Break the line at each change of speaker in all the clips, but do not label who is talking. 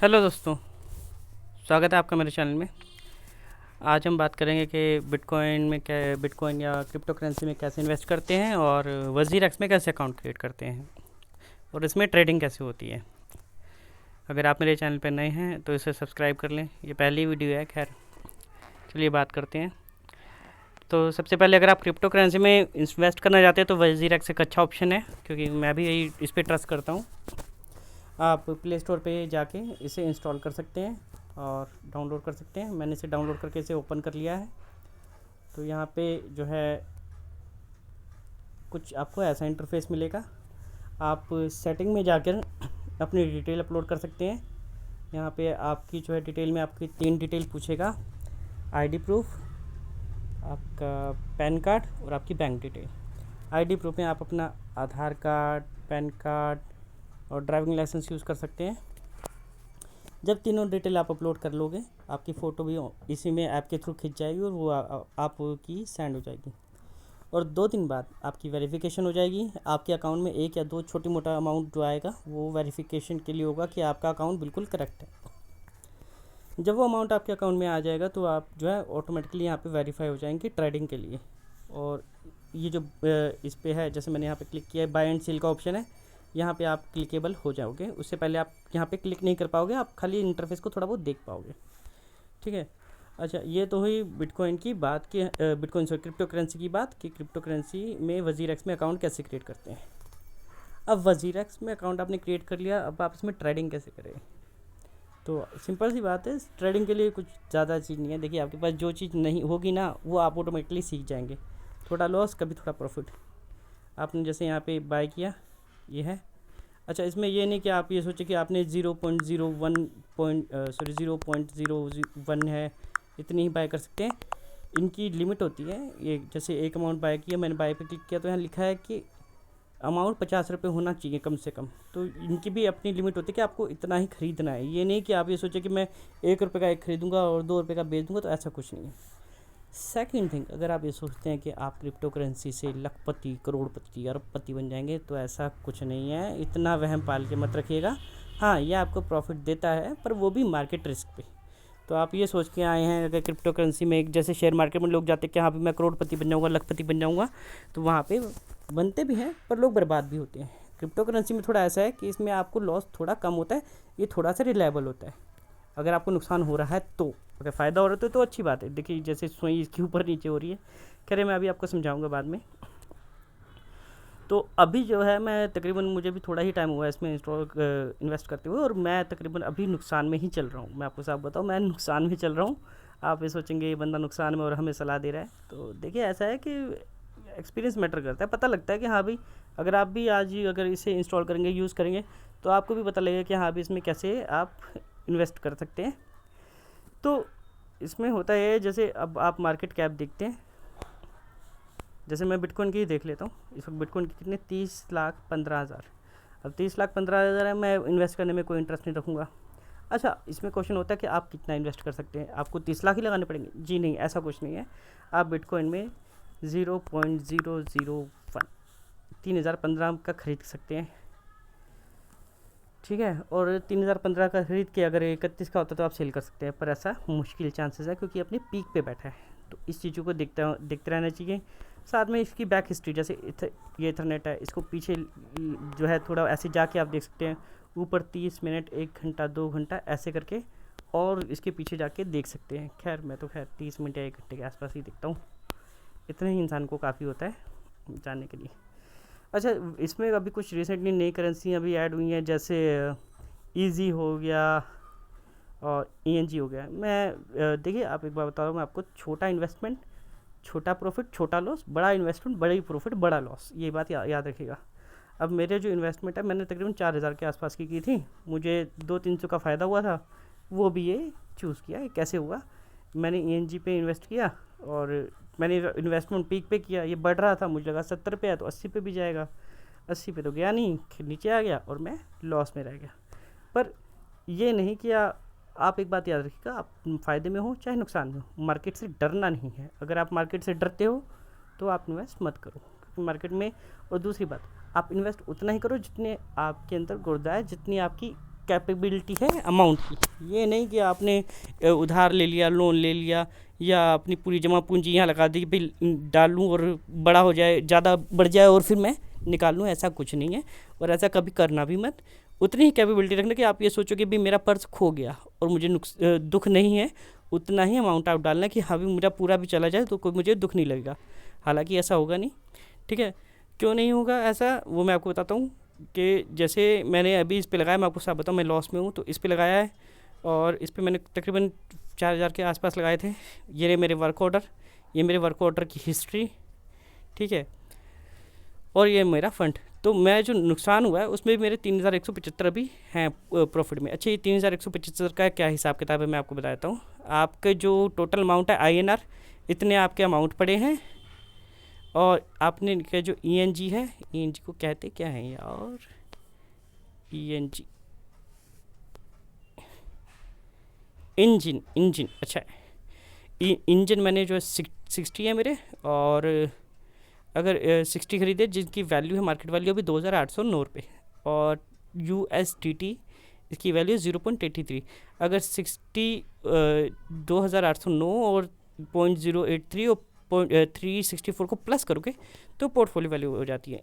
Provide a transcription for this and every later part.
Hello दोस्तों, स्वागत है आपका मेरे चैनल में। आज हम बात करेंगे कि बिटकॉइन या क्रिप्टो करेंसी में कैसे इन्वेस्ट करते हैं और वज़ीर एक्स में कैसे अकाउंट क्रिएट करते हैं और इसमें ट्रेडिंग कैसे होती है। अगर आप मेरे चैनल पर नए हैं तो इसे सब्सक्राइब कर लें, ये पहली वीडियो है। खैर चलिए बात करते हैं। तो सबसे पहले अगर आप क्रिप्टो करेंसी में इन्वेस्ट करना चाहते हैं तो वज़ीर एक्स एक अच्छा ऑप्शन है, क्योंकि मैं भी यही इस पर ट्रस्ट करता हूँ। आप प्ले स्टोर पे जाके इसे इंस्टॉल कर सकते हैं और डाउनलोड कर सकते हैं। मैंने इसे डाउनलोड करके इसे ओपन कर लिया है। तो यहाँ पे जो है कुछ आपको ऐसा इंटरफेस मिलेगा। आप सेटिंग में जाकर अपनी डिटेल अपलोड कर सकते हैं। यहाँ पे आपकी जो है डिटेल में आपकी 3 डिटेल पूछेगा: आईडी प्रूफ, आपका पैन कार्ड और आपकी बैंक डिटेल। आईडी प्रूफ में आप अपना आधार कार्ड, पैन कार्ड और ड्राइविंग लाइसेंस यूज़ कर सकते हैं। जब तीनों डिटेल आप अपलोड कर लोगे, आपकी फ़ोटो भी इसी में ऐप के थ्रू खिंच जाएगी और वो आपकी सेंड हो जाएगी। और 2 दिन बाद आपकी वेरिफिकेशन हो जाएगी। आपके अकाउंट में 1 या 2 छोटी मोटा अमाउंट जो आएगा वो वेरिफिकेशन के लिए होगा कि आपका अकाउंट बिल्कुल करेक्ट है। जब वो अमाउंट आपके अकाउंट में आ जाएगा तो आप जो है ऑटोमेटिकली यहाँ पे वेरीफाई हो जाएंगे ट्रेडिंग के लिए। और ये जो इस पे है, जैसे मैंने यहाँ पे क्लिक किया है, बाय एंड सेल का ऑप्शन है, यहाँ पे आप क्लिकेबल हो जाओगे। उससे पहले आप यहाँ पे क्लिक नहीं कर पाओगे, आप खाली इंटरफेस को थोड़ा बहुत देख पाओगे। ठीक है। अच्छा, ये तो हुई बिटकॉइन की बात की, बिटकॉइन से क्रिप्टो करेंसी की बात कि क्रिप्टो करेंसी में वज़ीर एक्स में अकाउंट कैसे क्रिएट करते हैं। अब वज़ीर एक्स में अकाउंट आपने क्रिएट कर लिया, अब आप इसमें ट्रेडिंग कैसे करें। तो सिंपल सी बात है, ट्रेडिंग के लिए कुछ ज़्यादा चीज़ नहीं है। देखिए, आपके पास जो चीज़ नहीं होगी ना वो आप ऑटोमेटिकली सीख जाएंगे। थोड़ा लॉस, कभी थोड़ा प्रॉफिट। आपने जैसे यहाँ पे बाय किया, ये है। अच्छा, इसमें ये नहीं कि आप ये सोचें कि आपने 0.01 है, इतनी ही बाय कर सकते हैं। इनकी लिमिट होती है। ये जैसे एक अमाउंट बाय किया, मैंने बाय पे क्लिक किया तो यहाँ लिखा है कि अमाउंट 50 रुपये होना चाहिए कम से कम। तो इनकी भी अपनी लिमिट होती है कि आपको इतना ही ख़रीदना है। ये नहीं कि आप ये सोचें कि मैं 1 रुपये का एक ख़रीदूँगा और 2 रुपये का बेच दूँगा, तो ऐसा कुछ नहीं है। सेकंड थिंग, अगर आप ये सोचते हैं कि आप क्रिप्टो करेंसी से लखपति, करोड़पति, अरबपति बन जाएंगे, तो ऐसा कुछ नहीं है। इतना वहम पाल के मत रखिएगा। हाँ, ये आपको प्रॉफिट देता है, पर वो भी मार्केट रिस्क पे। तो आप ये सोच के आए हैं अगर क्रिप्टो करेंसी में, जैसे शेयर मार्केट में लोग जाते हैं कि हाँ भी मैं करोड़पति बन जाऊँगा, लखपति बन जाऊँगा, तो वहाँ पे बनते भी हैं पर लोग बर्बाद भी होते हैं। क्रिप्टो करेंसी में थोड़ा ऐसा है कि इसमें आपको लॉस थोड़ा कम होता है, ये थोड़ा सा रिलायबल होता है। अगर आपको नुकसान हो रहा है तो, अगर फ़ायदा हो रहा है तो अच्छी बात है। देखिए, जैसे सुई इसके ऊपर नीचे हो रही है, कह रहे मैं अभी आपको समझाऊंगा बाद में। तो अभी जो है मैं तकरीबन, मुझे भी थोड़ा ही टाइम हुआ है इसमें इन्वेस्ट करते हुए, और मैं तकरीबन अभी नुकसान में ही चल रहा हूँ। मैं आपको साफ बताऊँ, मैं नुकसान में चल रहा हूँ। आप ये सोचेंगे ये बंदा नुकसान में और हमें सलाह दे रहा है, तो देखिए ऐसा है कि एक्सपीरियंस मैटर करता है। पता लगता है कि हाँ भाई, अगर आप भी आज ही अगर इसे इंस्टॉल करेंगे, यूज़ करेंगे, तो आपको भी पता लगेगा कि हाँ भाई इसमें कैसे आप इन्वेस्ट कर सकते हैं। तो इसमें होता है, जैसे अब आप मार्केट कैप देखते हैं, जैसे मैं बिटकॉइन की ही देख लेता हूँ। इस वक्त बिटकॉइन की कितने, 30,15,000। अब 30,15,000 है, मैं इन्वेस्ट करने में कोई इंटरेस्ट नहीं रखूँगा। अच्छा, इसमें क्वेश्चन होता है कि आप कितना इन्वेस्ट कर सकते हैं, आपको 30 लाख ही लगाने पड़ेंगे। जी नहीं, ऐसा कुछ नहीं है। आप बिटकॉइन में 0.001 3015 का खरीद सकते हैं। ठीक है। और 3015 का खरीद के अगर 31 का होता तो आप सेल कर सकते हैं, पर ऐसा मुश्किल चांसेस है क्योंकि अपनी पीक पे बैठा है। तो इस चीज़ों को देखते रहना चाहिए। साथ में इसकी बैक हिस्ट्री, जैसे ये इथरनेट है, इसको पीछे जो है थोड़ा ऐसे जाके आप देख सकते हैं। ऊपर 30 मिनट, 1 घंटा, 2 घंटा ऐसे करके, और इसके पीछे जाके देख सकते हैं। खैर मैं तो 30 मिनट या 1 घंटे के आसपास ही देखता हूँ। इतना ही इंसान को काफ़ी होता है जानने के लिए। अच्छा, इसमें अभी कुछ रिसेंटली नई करेंसी अभी ऐड हुई हैं, जैसे ईजी हो गया और ईएनजी हो गया। मैं देखिए, आप एक बार बता रहा हूँ मैं आपको, छोटा इन्वेस्टमेंट छोटा प्रॉफिट, छोटा लॉस, बड़ा इन्वेस्टमेंट बड़ा ही प्रॉफिट, बड़ा लॉस, ये बात याद रखिएगा। अब मेरे जो इन्वेस्टमेंट है, मैंने तकरीबन 4,000 के आसपास की थी। मुझे 200-300 का फ़ायदा हुआ था, वो भी ये चूज़ किया। ये कैसे हुआ, मैंने ईएनजी पे इन्वेस्ट किया और मैंने इन्वेस्टमेंट पीक पे किया। ये बढ़ रहा था, मुझे लगा 70 पे है तो 80 पे भी जाएगा। 80 पे तो गया नहीं, नीचे आ गया और मैं लॉस में रह गया। पर ये नहीं किया। आप एक बात याद रखिएगा, आप फ़ायदे में हो चाहे नुकसान में हो, मार्केट से डरना नहीं है। अगर आप मार्केट से डरते हो तो आप इन्वेस्ट मत करो, क्योंकि मार्केट में। और दूसरी बात, आप इन्वेस्ट उतना ही करो जितने आपके अंदर गुर्दा है, जितनी आपकी कैपेबिलिटी है अमाउंट की। ये नहीं कि आपने उधार ले लिया, लोन ले लिया, या अपनी पूरी जमा पूंजी यहाँ लगा दी कि भाई डालूँ और बड़ा हो जाए, ज़्यादा बढ़ जाए और फिर मैं निकाल लूँ। ऐसा कुछ नहीं है, और ऐसा कभी करना भी मत। उतनी ही कैपेबिलिटी रखना कि आप ये सोचो कि भाई मेरा पर्स खो गया और मुझे दुख नहीं है, उतना ही अमाउंट आप डालना कि हाँ भी मेरा पूरा भी चला जाए तो कोई मुझे दुख नहीं लगेगा। हालांकि ऐसा होगा नहीं, ठीक है। क्यों नहीं होगा ऐसा, वो मैं आपको बताता हूँ। कि जैसे मैंने अभी इस पे लगाया, मैं आपको साथ बताऊँ, मैं लॉस में हूँ तो इस पे लगाया है, और इस पे मैंने तकरीबन 4000 के आसपास लगाए थे। ये रहे मेरे वर्क ऑर्डर, ये मेरे वर्क ऑर्डर की हिस्ट्री, ठीक है, और ये मेरा फंड। तो मैं जो नुकसान हुआ है उसमें भी मेरे 3175 अभी हैं प्रॉफिट में। अच्छा, ये 3175 का क्या हिसाब किताब है मैं आपको बताता हूँ। आपके जो टोटल अमाउंट है INR, इतने आपके अमाउंट पड़े हैं, और आपने के जो ENG है, ENG को कहते क्या है यार, ENG इंजन, अच्छा इंजन मैंने जो है 60 है मेरे, और अगर 60 खरीदे जिनकी वैल्यू है, मार्केट वैल्यू अभी 2809 रुपये, और USDT इसकी वैल्यू 0.83। अगर 60 2809 और 0.083 और 364 को प्लस करोगे तो पोर्टफोलियो वैल्यू हो जाती है।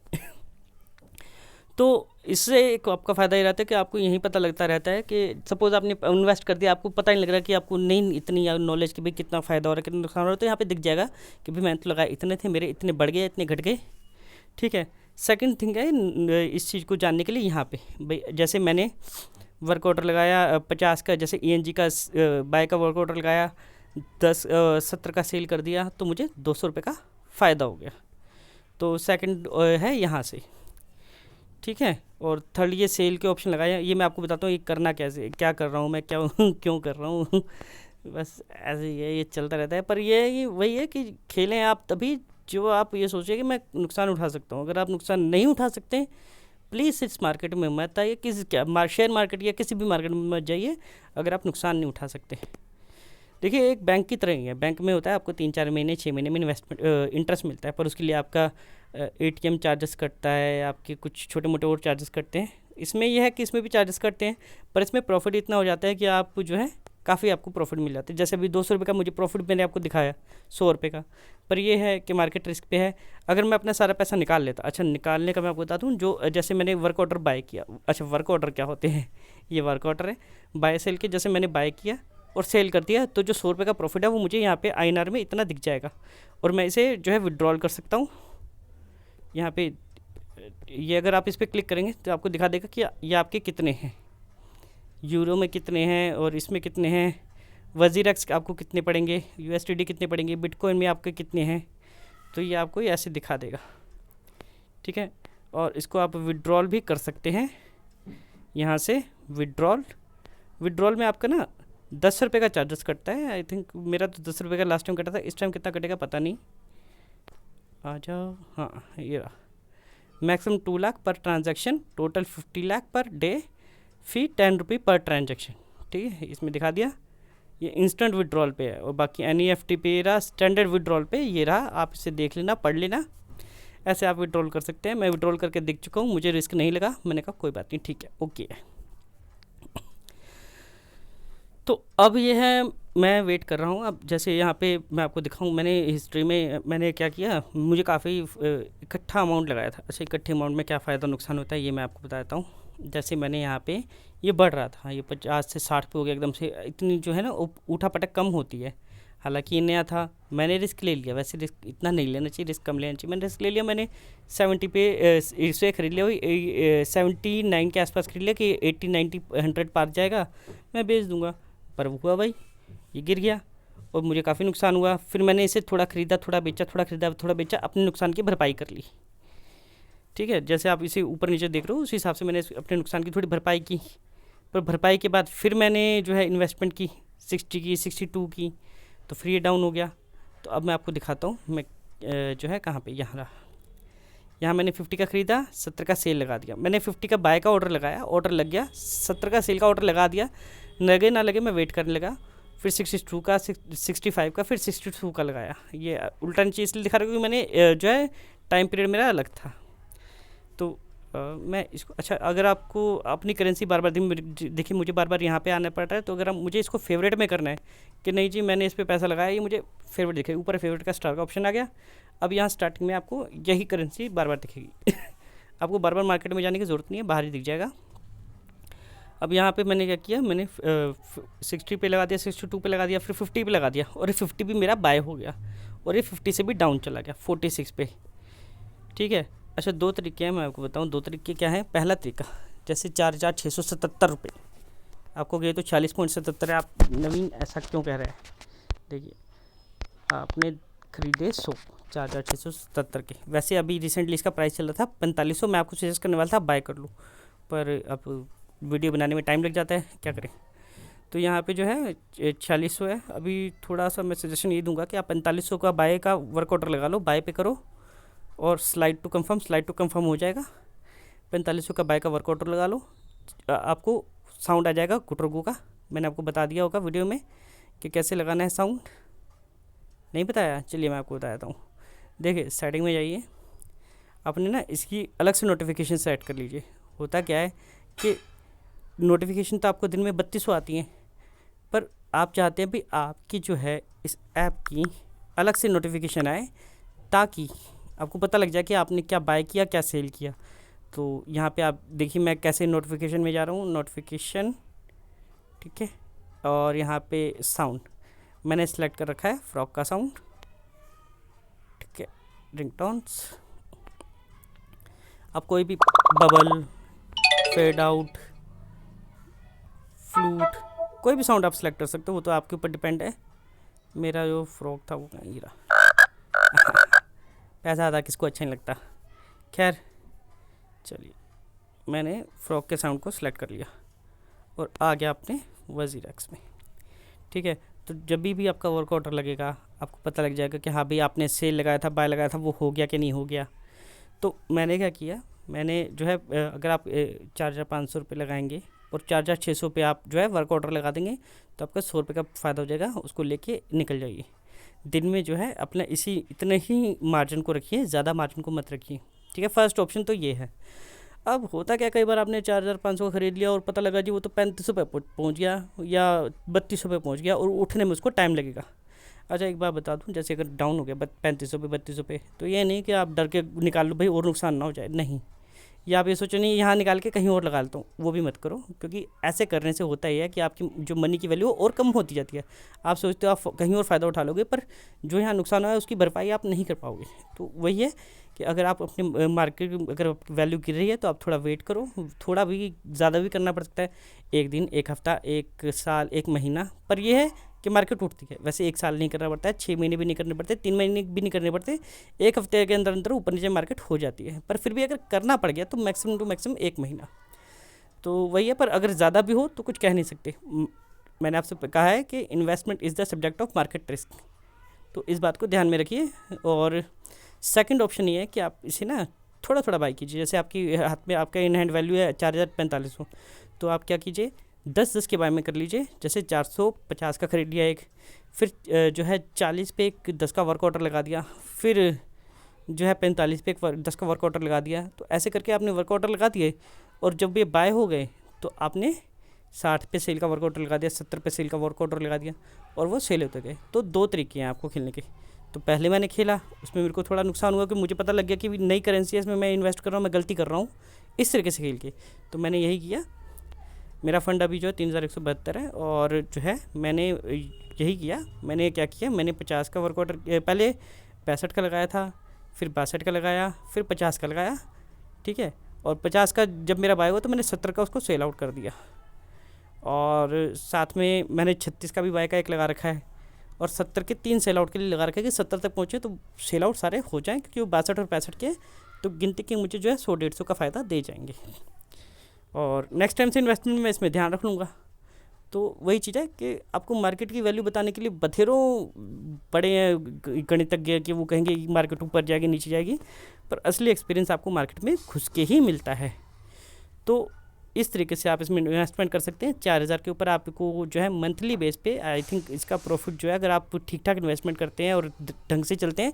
तो इससे एक आपका फ़ायदा ये रहता है कि आपको यही पता लगता रहता है कि सपोज़ आपने इन्वेस्ट कर दिया, आपको पता नहीं लग रहा कि आपको नहीं इतनी नॉलेज कि भाई कितना फ़ायदा हो रहा है, कितना नुकसान हो रहा है। तो यहाँ पे दिख जाएगा कि भाई मैंने तो लगाया इतने थे, मेरे इतने बढ़ गए, इतने घट गए, ठीक है। सेकंड थिंग है इस चीज़ को जानने के लिए, यहाँ पे भाई जैसे मैंने वर्क ऑर्डर लगाया 50 का, जैसे ENG का बाय का वर्क ऑर्डर लगाया, 70 का सेल कर दिया, तो मुझे 200 रुपये का फ़ायदा हो गया। तो सेकंड है यहाँ से, ठीक है। और थर्ड ये सेल के ऑप्शन लगाया, ये मैं आपको बताता हूँ ये करना कैसे, क्या कर रहा हूँ मैं, क्या क्यों कर रहा हूँ। बस ऐसे ही है, ये चलता रहता है। पर ये वही है कि खेलें आप तभी जो आप ये सोचिए कि मैं नुकसान उठा सकता हूँ। अगर आप नुकसान नहीं उठा सकते, प्लीज़ इस मार्केट में मत आइए, किसी क्या शेयर मार्केट या किसी भी मार्केट में मत जाइए अगर आप नुकसान नहीं उठा सकते। देखिए, एक बैंक की तरह ही है। बैंक में होता है आपको 3-4 महीने 6 महीने में इन्वेस्टमेंट इंटरेस्ट मिलता है, पर उसके लिए आपका ATM चार्जेस कटता है, आपके कुछ छोटे मोटे और चार्जेस कटते हैं। इसमें यह है कि इसमें भी चार्जेस कटते हैं, पर इसमें प्रॉफिट इतना हो जाता है कि आप जो है काफ़ी आपको प्रॉफिट मिल जाता है। जैसे अभी 200 रुपये का मुझे प्रॉफिट मैंने आपको दिखाया 100 रुपये का, पर यह है कि मार्केट रिस्क पे है। अगर मैं अपना सारा पैसा निकाल लेता, अच्छा निकालने का मैं आपको बता दूँ, जो जैसे मैंने वर्क ऑर्डर बाय किया, अच्छा वर्क ऑर्डर क्या होते हैं, ये वर्क ऑर्डर है बाय सेल के। जैसे मैंने बाय किया और सेल कर दिया, तो जो 100 रुपये का प्रॉफिट है वो मुझे यहाँ पे INR में इतना दिख जाएगा, और मैं इसे जो है विड्रॉल कर सकता हूँ। यहाँ पे ये अगर आप इस पर क्लिक करेंगे तो आपको दिखा देगा कि ये आपके कितने हैं, यूरो में कितने हैं और इसमें कितने हैं, वजीरक्स आपको कितने पड़ेंगे, USDT कितने पड़ेंगे, बिटकॉइन में आपके कितने हैं। तो ये आपको ऐसे दिखा देगा, ठीक है। और इसको आप विड्रॉल भी कर सकते हैं यहाँ से। विड्रॉल में आपका ना 10 रुपये का चार्जेस कटता है। आई थिंक मेरा तो 10 रुपये का लास्ट टाइम कटा था, इस टाइम कितना कटेगा पता नहीं। आ जाओ, हाँ ये रहा। मैक्सिमम 2 लाख पर transaction, total 50 lakh per day, फी 10 रुपये पर ट्रांजैक्शन, ठीक है। इसमें दिखा दिया, ये इंस्टेंट विड्रॉल पे है, और बाकी NEFT पे रहा, स्टैंडर्ड विड्रॉल पे ये रहा। आप इसे देख लेना, पढ़ लेना, ऐसे आप विड्रॉल कर सकते हैं। मैं विड्रॉल करके देख चुका हूँ, मुझे रिस्क नहीं लगा, मैंने कहा कोई बात नहीं, ठीक है, ओके है। तो अब ये है, मैं वेट कर रहा हूँ। अब जैसे यहाँ पे मैं आपको दिखाऊँ, मैंने हिस्ट्री में मैंने क्या किया, मुझे काफ़ी इकट्ठा अमाउंट लगाया था। अच्छा, इकट्ठे अमाउंट में क्या फ़ायदा नुकसान होता है ये मैं आपको बताता हूँ। जैसे मैंने यहाँ पे ये बढ़ रहा था, ये 50 से 60 पे हो गया एकदम से। इतनी जो है ना उठा पटक कम होती है। हालांकि ये नया था, मैंने रिस्क ले लिया। वैसे रिस्क इतना नहीं लेना चाहिए, रिस्क कम लेना चाहिए। मैंने रिस्क ले लिया, मैंने 70 पे इसे खरीद लिया, वही 79 के आसपास खरीद लिया कि 80 90 100 पार जाएगा, मैं बेच दूँगा। पर हुआ भाई, ये गिर गया और मुझे काफ़ी नुकसान हुआ। फिर मैंने इसे थोड़ा ख़रीदा, थोड़ा बेचा, थोड़ा ख़रीदा, थोड़ा बेचा, अपने नुकसान की भरपाई कर ली, ठीक है। जैसे आप इसे ऊपर नीचे देख रहे हो, उस हिसाब से मैंने अपने नुकसान की थोड़ी भरपाई की। पर भरपाई के बाद फिर मैंने जो है इन्वेस्टमेंट की 60 की, 62 की, तो फिर ये डाउन हो गया। तो अब मैं आपको दिखाता हूँ, मैं जो है कहाँ पे, यहाँ रहा। यहाँ मैंने 50 का ख़रीदा, 70 का सेल लगा दिया। मैंने 50 का बाय का ऑर्डर लगाया, ऑर्डर लग गया, 70 का सेल का ऑर्डर लगा दिया, लगे ना लगे मैं वेट करने लगा। फिर 62 का, 65 का, फिर 62 का लगाया। ये उल्टा नीचे इसलिए दिखा रहा हूँ क्योंकि मैंने जो है टाइम पीरियड मेरा अलग था। तो मैं इसको अच्छा, अगर आपको अपनी करेंसी बार बार देखिए मुझे बार बार यहाँ पे आना पड़ रहा है, तो अगर मुझे इसको फेवरेट में करना है कि नहीं जी मैंने इस पे पैसा लगाया, ये मुझे फेवरेट दिखे, ऊपर फेवरेट का स्टार का ऑप्शन आ गया। अब यहाँ स्टार्टिंग में आपको यही करेंसी बार बार दिखेगी आपको बार बार मार्केट में जाने की ज़रूरत नहीं है, बाहर ही दिख जाएगा। अब यहाँ पे मैंने क्या किया, मैंने 60 पे लगा दिया, 62 पे लगा दिया, फिर 50 पे लगा दिया, और ये 50 भी मेरा बाय हो गया, और ये 50 से भी डाउन चला गया 46 पे। ठीक है। अच्छा, दो तरीके हैं, मैं आपको बताऊँ दो तरीके क्या हैं। पहला तरीका, जैसे 4,677 आपको गए तो 40.77 है। आप नवीन ऐसा क्यों कह रहे हैं? देखिए आपने खरीदे 4,677 के, वैसे अभी रिसेंटली इसका प्राइस चल रहा था 4500। मैं आपको सजेस्ट करने वाला था बाय कर लूँ, पर अब वीडियो बनाने में टाइम लग जाता है, क्या करें। तो यहाँ पे जो है 4600 है। अभी थोड़ा सा मैं सजेशन ये दूंगा कि आप 4500 का बाय का वर्क ऑर्डर लगा लो, बाय पे करो और स्लाइड टू कंफर्म हो जाएगा। 4500 का बाय का वर्क ऑर्डर लगा लो, आपको साउंड आ जाएगा गुटरगू का। मैंने आपको बता दिया होगा वीडियो में कि कैसे लगाना है साउंड, नहीं बताया? चलिए मैं आपको बताता हूँ। देखिए सेटिंग में जाइए, आपने ना इसकी अलग से नोटिफिकेशन सेट कर लीजिए। होता क्या है कि नोटिफिकेशन तो आपको दिन में 3200 आती हैं, पर आप चाहते हैं भी आपकी जो है इस ऐप की अलग से नोटिफिकेशन आए, ताकि आपको पता लग जाए कि आपने क्या बाय किया, क्या सेल किया। तो यहाँ पे आप देखिए मैं कैसे नोटिफिकेशन में जा रहा हूँ, नोटिफिकेशन, ठीक है, और यहाँ पे साउंड मैंने सेलेक्ट कर रखा है फ्रॉक का साउंड, ठीक है। रिंगटोन्स, आप कोई भी बबल, फेड आउट, फ्लूट, कोई भी साउंड आप सेलेक्ट कर सकते हो, वो तो आपके ऊपर डिपेंड है। मेरा जो फ्रॉक था वो कहीं रहा पैसा आधा किसको अच्छा नहीं लगता। खैर चलिए, मैंने फ्रॉक के साउंड को सिलेक्ट कर लिया और आ गया अपने वज़ीर एक्स में। ठीक है। तो जब भी आपका वर्क ऑर्डर लगेगा, आपको पता लग जाएगा कि हाँ भाई आपने सेल लगाया था, बाय लगाया था, वो हो गया कि नहीं हो गया। तो मैंने क्या किया, मैंने जो है अगर आप 4,500 लगाएंगे और 4,600 पे आप जो है वर्क ऑर्डर लगा देंगे, तो आपका 100 रुपये का फ़ायदा हो जाएगा। उसको लेके निकल जाइए। दिन में जो है अपना इतने ही मार्जिन को रखिए, ज़्यादा मार्जिन को मत रखिए। ठीक है, फर्स्ट ऑप्शन तो ये है। अब होता क्या, कई बार आपने 4,500 का ख़रीद लिया और पता लगा जी वो तो 3500 पे पहुँच गया या 3200 पे पहुँच गया, और उठने में उसको टाइम लगेगा। अच्छा एक बात बता दूं, जैसे अगर डाउन हो गया 3500 पे 3200 पे, तो ये नहीं कि आप डर के निकाल लो भाई और नुकसान ना हो जाए, नहीं। या आप ये सोचो नहीं यहाँ निकाल के कहीं और लगा लेता हूँ, वो भी मत करो, क्योंकि ऐसे करने से होता ही है कि आपकी जो मनी की वैल्यू और कम होती जाती है। आप सोचते हो आप कहीं और फ़ायदा उठा लोगे, पर जो यहाँ नुकसान हुआ है उसकी भरपाई आप नहीं कर पाओगे। तो वही है कि अगर आप अपने मार्केट अगर वैल्यू गिर रही है तो आप थोड़ा वेट करो, थोड़ा भी ज़्यादा भी करना पड़ सकता है, एक दिन, एक हफ़्ता, एक साल, एक महीना, पर यह है कि मार्केट उठती है। वैसे एक साल नहीं करना पड़ता है, 6 महीने भी नहीं करने पड़ते, 3 महीने भी नहीं करने पड़ते, एक हफ्ते के अंदर अंदर ऊपर नीचे मार्केट हो जाती है। पर फिर भी अगर करना पड़ गया तो मैक्सिमम टू मैक्सिमम 1 महीना, तो वही है। पर अगर ज़्यादा भी हो तो कुछ कह नहीं सकते। मैंने आपसे कहा है कि investment is the subject of market risk, तो इस बात को ध्यान में रखिए। और सेकंड ऑप्शन ये है कि आप इसे ना थोड़ा थोड़ा बाई कीजिए। जैसे आपकी हाथ में आपका इन हैंड वैल्यू है 4,4500, तो आप क्या कीजिए 10-10 के बाय में कर लीजिए। जैसे 450 का खरीद लिया एक, फिर जो है 40 पे एक 10 का वर्क ऑर्डर लगा दिया, फिर जो है 45 पे एक 10 का वर्क ऑर्डर लगा दिया। तो ऐसे करके आपने वर्क ऑर्डर लगा दिए, और जब ये बाय हो गए तो आपने 60 पे सेल का वर्क ऑर्डर लगा दिया, 70 पे सेल का वर्क ऑर्डर लगा दिया, और वो सेल होते गए। तो 2 तरीके हैं आपको खेलने के। तो पहले मैंने खेला, उसमें मेरे को थोड़ा नुकसान हुआ कि मुझे पता लग गया कि नई करेंसी है, इसमें मैं इन्वेस्ट कर रहा हूँ, मैं गलती कर रहा हूँ इस तरीके से खेल के। तो मैंने यही किया। मेरा फ़ंड अभी जो है 3,172 है, और जो है मैंने यही किया। मैंने क्या किया, मैंने 50 का वर्क ऑर्डर पहले 65 का लगाया था, फिर 62 का लगाया, फिर 50 का लगाया, ठीक है। और 50 का जब मेरा बाय हुआ तो मैंने 70 का उसको सेल आउट कर दिया, और साथ में मैंने 36 का भी बाय का एक लगा रखा है, और 70 के 3 सेल आउट के लिए लगा रखा है कि 70 तक पहुँचे तो सेल आउट सारे हो जाएँ, क्योंकि वो 62 और 65 के, तो गिनती के मुझे जो है 100-150 का फ़ायदा दे जाएंगे। और नेक्स्ट टाइम से इन्वेस्टमेंट में इसमें ध्यान रख लूँगा। तो वही चीज़ है कि आपको मार्केट की वैल्यू बताने के लिए बथेरों बड़े हैं गणितज्ञ कि वो कहेंगे कि मार्केट ऊपर जाएगी नीचे जाएगी, पर असली एक्सपीरियंस आपको मार्केट में घुस के ही मिलता है। तो इस तरीके से आप इसमें इन्वेस्टमेंट कर सकते हैं। 4,000 के ऊपर आपको जो है मंथली बेस पे आई थिंक इसका प्रॉफिट जो है, अगर आप ठीक ठाक इन्वेस्टमेंट करते हैं और ढंग से चलते हैं,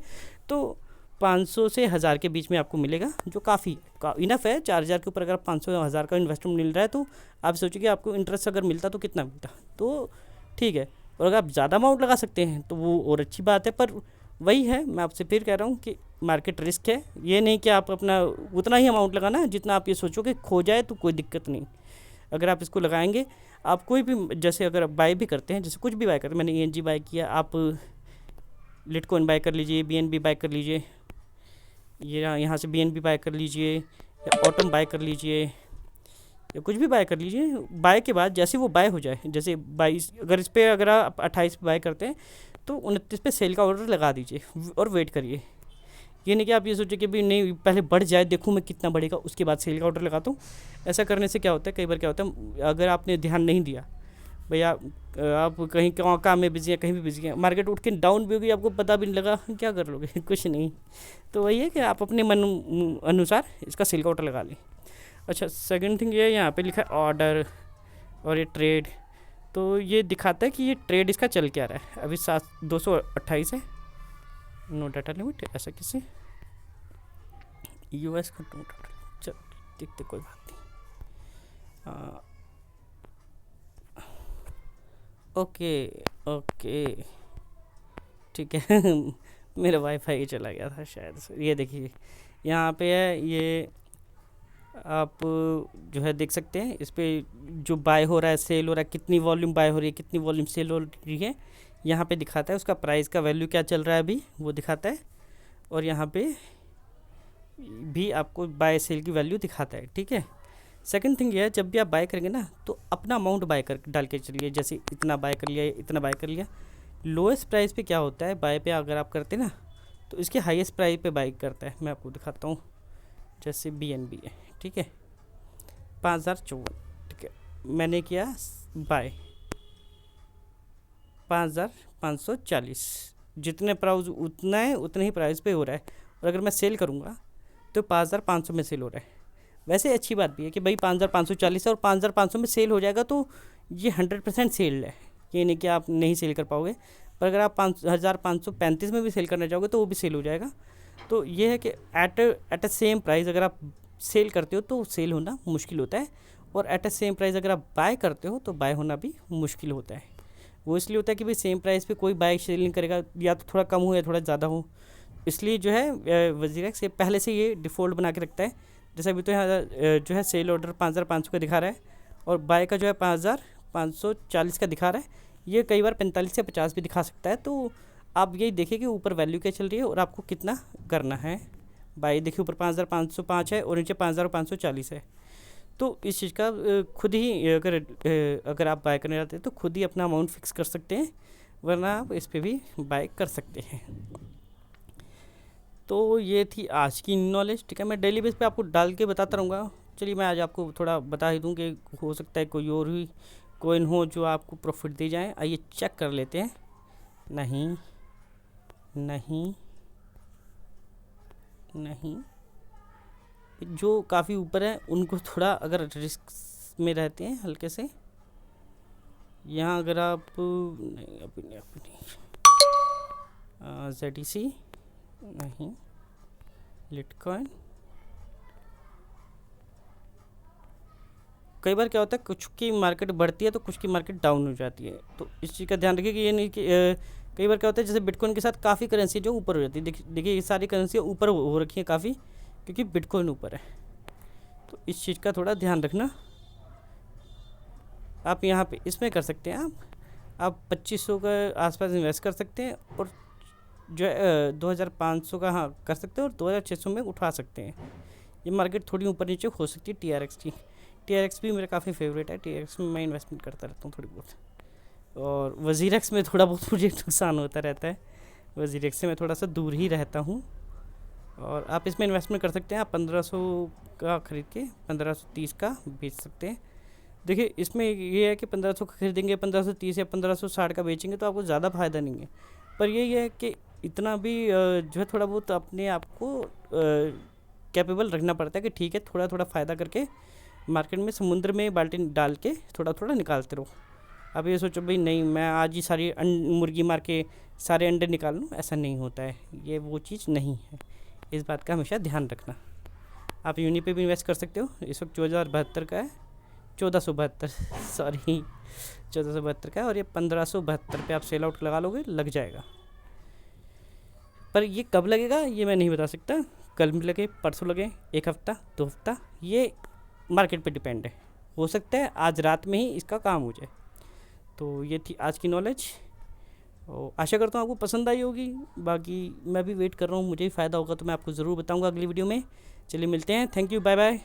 तो 500 से 1000 के बीच में आपको मिलेगा, जो काफ़ी इनफ है। 4000 के ऊपर अगर 500 या 1000 का इन्वेस्टमेंट मिल रहा है तो आप सोचिए कि आपको इंटरेस्ट अगर मिलता तो कितना मिलता, तो ठीक है। और अगर आप ज़्यादा अमाउंट लगा सकते हैं तो वो और अच्छी बात है, पर वही है, मैं आपसे फिर कह रहा हूँ कि मार्केट रिस्क है। ये नहीं कि आप अपना उतना ही अमाउंट लगाना है जितना आप ये सोचो कि खो जाए तो कोई दिक्कत नहीं। अगर आप इसको लगाएंगे, आप कोई भी, जैसे अगर आप बाय भी करते हैं, जैसे कुछ भी बाय करते हैं, मैंने ENG बाय किया, आप लिटकॉइन बाय कर लीजिए, BNB बाय कर लीजिए, ये यहाँ से BNB बाय कर लीजिए, या ऑटम बाय कर लीजिए, या कुछ भी बाय कर लीजिए। बाय के बाद जैसे वो बाय हो जाए, जैसे 22, अगर इस पर अगर आप 28 पे बाय करते हैं तो 29 पे सेल का ऑर्डर लगा दीजिए और वेट करिए। ये नहीं कि आप ये सोचिए कि भाई नहीं पहले बढ़ जाए, देखूँ मैं कितना बढ़ेगा, उसके बाद सेल का ऑर्डर लगाता हूँ। ऐसा करने से क्या होता है, कई बार क्या होता है, अगर आपने ध्यान नहीं दिया, भैया आप कहीं काम में बिजी हैं, कहीं भी बिजी हैं, मार्केट उठ के डाउन भी होगी, आपको पता भी नहीं लगा, क्या कर लोगे कुछ नहीं। तो वही है कि आप अपने मन अनुसार इसका सेल का ऑर्डर लगा लें। अच्छा, सेकंड थिंग ये है, यहाँ पे लिखा है ऑर्डर और ये ट्रेड, तो ये दिखाता है कि ये ट्रेड इसका चल क्या रहा है। अभी 228 है, नो डाटा लिमिट, ऐसा किसी US का नो डाटा, चल देखते, कोई बात नहीं। ओके ओके ठीक है मेरा वाईफाई चला गया था शायद से। ये देखिए यहाँ पे है, ये आप जो है देख सकते हैं, इस पे जो बाय हो रहा है, सेल हो रहा है, कितनी वॉल्यूम बाय हो रही है, कितनी वॉल्यूम सेल हो रही है, यहाँ पे दिखाता है। उसका प्राइस का वैल्यू क्या चल रहा है अभी वो दिखाता है, और यहाँ पे भी आपको बाय सेल की वैल्यू दिखाता है, ठीक है। सेकंड थिंग ये है, जब भी आप बाय करेंगे ना तो अपना अमाउंट बाय कर डाल के चलिए, जैसे इतना बाय कर लिया, इतना बाय कर लिया। लोएस्ट प्राइस पे क्या होता है बाय पे, अगर आप करते ना तो इसके हाईएस्ट प्राइस पे बाय करता है। मैं आपको दिखाता हूँ, जैसे BNB है, ठीक है, 5054, ठीक है, मैंने किया बाय 5540, जितने प्राइस उतना है उतने ही प्राइस पे हो रहा है। और अगर मैं सेल करूँगा तो 5500 में सेल हो रहा है। वैसे अच्छी बात भी है कि भाई 5540 है और 5500 में सेल हो जाएगा, तो ये 100% सेल है। ये नहीं कि आप नहीं सेल कर पाओगे, पर अगर आप 5535 में भी सेल करना चाहोगे तो वो भी सेल हो जाएगा। तो ये है कि एट अ सेम प्राइस अगर आप सेल करते हो तो सेल होना मुश्किल होता है, और एट अ सेम प्राइस अगर आप बाय करते हो तो बाय होना भी मुश्किल होता है। वो इसलिए होता है कि भाई सेम प्राइस पे कोई बाय सेल नहीं करेगा, या तो थोड़ा कम हो या थोड़ा ज़्यादा हो। इसलिए जो है वजीरेक्स ये पहले से ये डिफ़ॉल्ट बना के रखता है। जैसे अभी तो यहाँ जो है सेल ऑर्डर 5500 का दिखा रहा है, और बाय का जो है 5540 का दिखा रहा है। ये कई बार 45 से 50 भी दिखा सकता है। तो आप यही देखिए कि ऊपर वैल्यू क्या चल रही है और आपको कितना करना है बाय। देखिए ऊपर 5505 है और नीचे 5540 है। तो इस चीज़ का खुद ही अगर आप बाय करने जाते हैं तो खुद ही अपना अमाउंट फिक्स कर सकते हैं, वरना आप इस पर भी बाय कर सकते हैं। तो ये थी आज की नॉलेज, ठीक है। मैं डेली बेस पे आपको डाल के बताता रहूँगा। चलिए मैं आज आपको थोड़ा बता ही दूँ कि हो सकता है कोई और ही कोइन हो जो आपको प्रॉफिट दे जाए। आइए चेक कर लेते हैं। नहीं नहीं नहीं, जो काफ़ी ऊपर है उनको थोड़ा अगर रिस्क में रहते हैं हल्के से, यहाँ अगर आप नहीं अपनी ZTC नहीं, लिटकॉइन, कई बार क्या होता है कुछ की मार्केट बढ़ती है तो कुछ की मार्केट डाउन हो जाती है। तो इस चीज़ का ध्यान रखिए कि ये नहीं कि कई बार क्या होता है जैसे बिटकॉइन के साथ काफ़ी करेंसी जो ऊपर हो जाती है। देखिए ये सारी करेंसी ऊपर हो रखी है काफ़ी, क्योंकि बिटकॉइन ऊपर है। तो इस चीज़ का थोड़ा ध्यान रखना। आप यहाँ पे इसमें कर सकते हैं, आप 2500 का आसपास इन्वेस्ट कर सकते हैं, और जो है 2500 का हाँ कर सकते हैं, और 2600 में उठा सकते हैं। ये मार्केट थोड़ी ऊपर नीचे हो सकती है TRX की। TRX भी मेरा काफ़ी फेवरेट है, TRX में मैं इन्वेस्टमेंट करता रहता हूँ थोड़ी बहुत। और वजीरेक्स में थोड़ा बहुत मुझे नुकसान होता रहता है, वजीरेक्स से मैं थोड़ा सा दूर ही रहता हूँ। और आप इसमें इन्वेस्टमेंट कर सकते हैं, आप 1500 का ख़रीद के 1530 का बेच सकते हैं। देखिए इसमें ये है कि 1500 का खरीदेंगे, 1530 या 1560 का बेचेंगे तो आपको ज़्यादा फ़ायदा नहीं है। पर ये है कि इतना भी जो है थोड़ा बहुत अपने आप को कैपेबल रखना पड़ता है कि ठीक है थोड़ा थोड़ा फ़ायदा करके मार्केट में समुद्र में बाल्टी डाल के थोड़ा थोड़ा निकालते रहो। अब ये सोचो भाई नहीं मैं आज ही सारी मुर्गी मार के सारे अंडे निकाल लूँ, ऐसा नहीं होता है, ये वो चीज़ नहीं है। इस बात का हमेशा ध्यान रखना। आप यूनि पे भी इन्वेस्ट कर सकते हो, इस वक्त 4072 का है, 1472 सॉरी 1472 का है, और ये 1572 पे आप सेल आउट लगा लोगे, लग जाएगा। पर ये कब लगेगा ये मैं नहीं बता सकता, कल भी लगे, परसों लगे, एक हफ़्ता, 2 हफ्ता, ये मार्केट पे डिपेंड है। हो सकता है आज रात में ही इसका काम हो जाए। तो ये थी आज की नॉलेज, और आशा करता हूँ आपको पसंद आई होगी। बाकी मैं भी वेट कर रहा हूँ, मुझे भी फ़ायदा होगा तो मैं आपको ज़रूर बताऊँगा अगली वीडियो में। चलिए मिलते हैं, थैंक यू, बाय बाय।